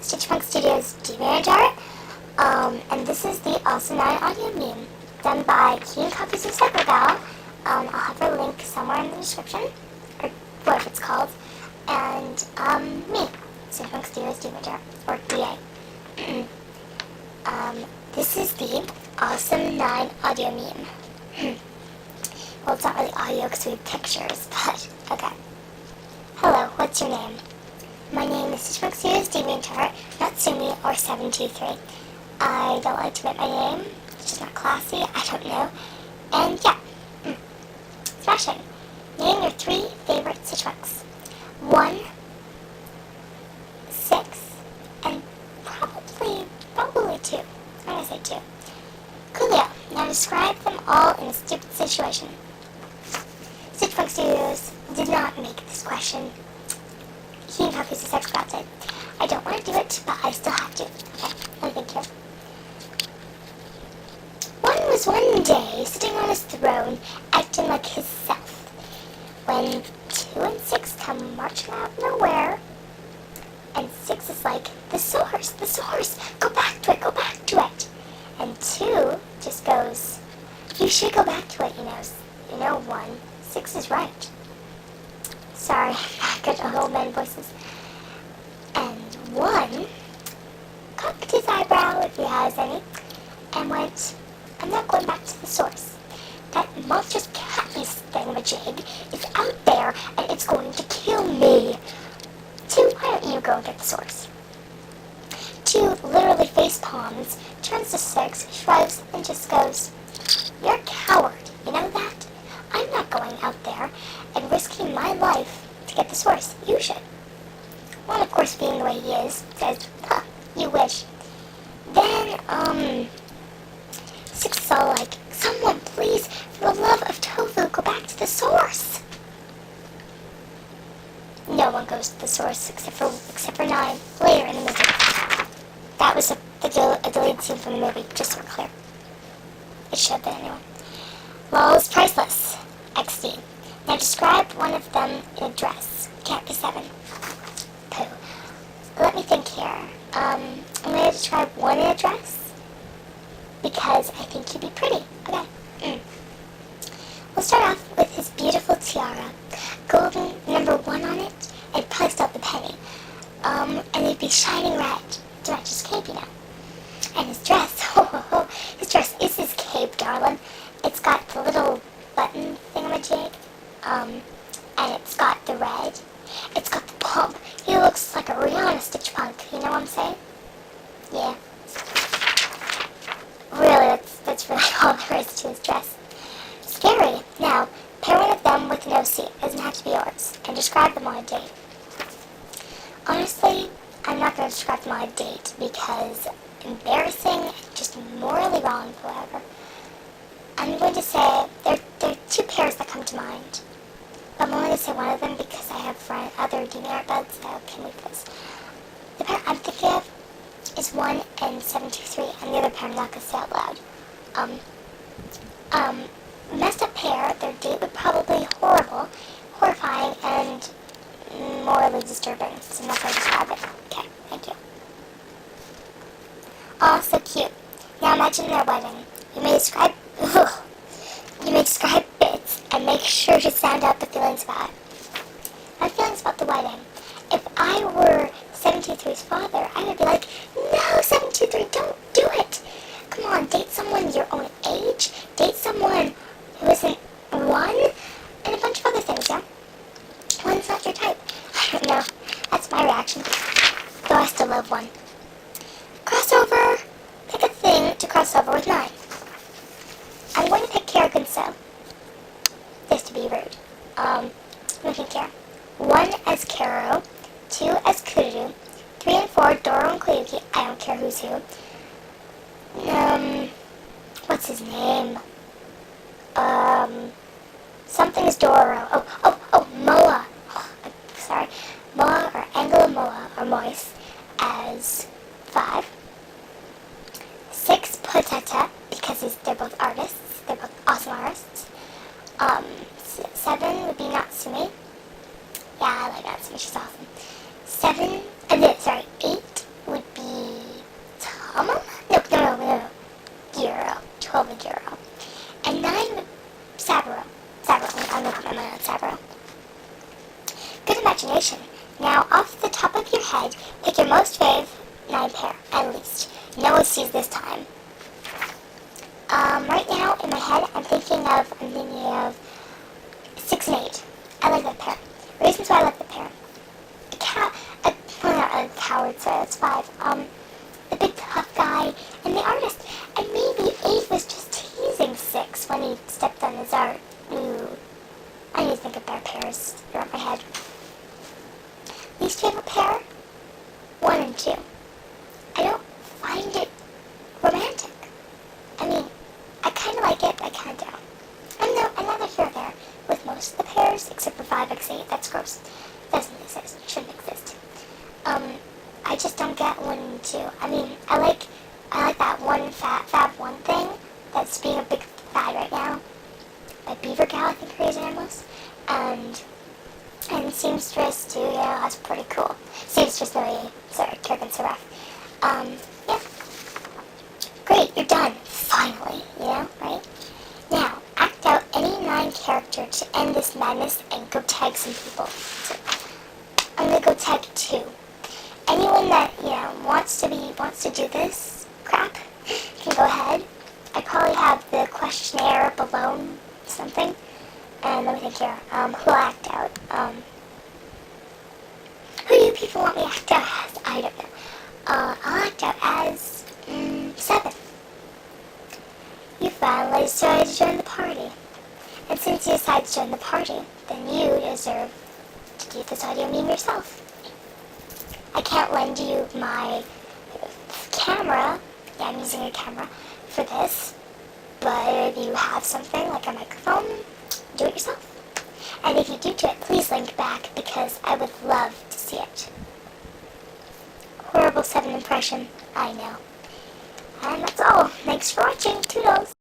Stitchpunk Studios DeviantArt, and this is the Also 9 audio meme, done by Keen Copies of Psychogal. I'll have a link somewhere in the description, or whatever it's called, and me, Stitchpunk Studios DeviantArt, or DA. This is the Awesome 9 audio meme. Well, it's not really audio because we have pictures, but okay. Hello, what's your name? My name is Stitchpunk Studios DeviantArt, not Sumi or 723. I don't like to admit my name, it's just not classy, I don't know. And yeah, smashing. Name your 3 favorite Stitchpunks. 1, 6, and probably 2. I'm gonna say 2. Coolio. Now describe them all in a stupid situation. Stitchpunk Studios did not make this question. Keen Copies of Psychogal did. I don't want to do it, but I still have to. Okay, let me think here. One was one day sitting on his throne, acting like himself, when 2 and 6 come marching out of nowhere, and 6 is like, the source, go back to it. And 2 just goes, you should go back to it, you know 1, 6 is right. Sorry, not good old man voices. And 1 cocked his eyebrow, if he has any, and went, I'm not going back to the source. That monstrous cat-beast thingamajig is out there, and it's going to kill me. 2, why don't you go and get the source? 2 literally face palms, turns to 6, shrugs, and just goes, you're a coward, you know that? I'm not going out there and risking my life to get the source. You should. 1, of course, being the way he is, says, huh, you wish. Then, 6 is all like, someone please, for the love of tofu, go back to the source. No one goes to the source except for 9, later in the movie. That was a deleted scene from the movie, just so we're clear. It should have been anyway. Lol is priceless. XD. Now describe one of them in a dress. Can't be 7. Pooh. Let me think here. I'm going to describe 1 in a dress, because I think he'd be pretty. Okay. We'll start off with his beautiful tiara. Golden number 1 on it, and probably still the penny. And it'd be shining red to match his cape, And his dress, his dress is his cape, darling. It's got the little button thingamajig, and it's got the red. It's got the pump. He looks like a Rihanna Stitchpunk, you know what I'm saying? Yeah. Really, that's really all there is to his dress. Scary. Now, pair one of them with an OC. It doesn't have to be yours. And describe them on a date. Honestly, I'm not going to describe them on a date because embarrassing, just morally wrong, however. I'm going to say there are 2 pairs that come to mind. But I'm only going to say one of them because I have other DeviantArt buds that can make this. The pair I'm thinking of is 1 and 723, and the other pair I'm not going to say out loud. Messed up pair, their date would probably be horrifying, and morally disturbing, so I'm not going to describe it. Okay, thank you. Aw, so cute. Now imagine their wedding. You may describe bits and make sure to sound out the feelings about it. My feelings about the wedding. If I were 723's father, I would be like, no, 723, don't do it. Come on, date someone your own age, date someone who isn't 1, and a bunch of other things, yeah? 1's not your type. I don't know. That's my reaction. Though I still love 1. Crossover. Pick a thing to cross over with 9. I'm going to pick Karagunso. Just to be rude. Let me think here. 1 as Karo, 2 as Kururu, 3 and 4 Doro and Koyuki. I don't care who's who. What's his name? Something is Doro. Oh, Moa. Oh, sorry. Moa or Angela Moa or Moise as 5. 6 Poteta, because they're both artists. They're both awesome artists. 7 would be Natsumi. Yeah, I like Natsumi. She's awesome. 8 would Now, off the top of your head, pick your most fave 9 pair, at least. No OCs this time. Right now, in my head, I'm thinking of 6 and 8. I like that pair. Reasons why I like that pair. Well, not a coward, sorry, that's 5. The big tough guy, and the artist. And maybe 8 was just teasing 6 when he stepped on his art. Ooh. I need to think of better pairs around my head. Least favorite pair? 1 and 2. I don't find it romantic. I mean, I kind of like it, but I kind of don't. And no, another here or there with most of the pairs, except for 5x8. That's gross. Doesn't exist. Shouldn't exist. I just don't get 1 and 2. I mean, I like that one Fab 1 thing that's being a big fad right now. By Beaver Gal, I think her name was. And Seamstress too, yeah, that's pretty cool. Seamstress, Turban Seraph. Yeah. Great, you're done. Finally, right? Now, act out any 9 character to end this madness and go tag some people. So, I'm gonna go tag 2. Anyone that, wants to do this crap can go ahead. I probably have the questionnaire below something. And let me think here. Who'll act out? Who do you people want me to act out as? I don't know. I'll act out as 7. You finally decided to join the party. And since you decided to join the party, then you deserve to do this audio meme yourself. I can't lend you my camera. Yeah, I'm using a camera for this. But if you have something like a microphone, do it yourself. And if you do it, please link back because I would love to see it. Horrible 7 impression, I know. And that's all. Thanks for watching. Toodles.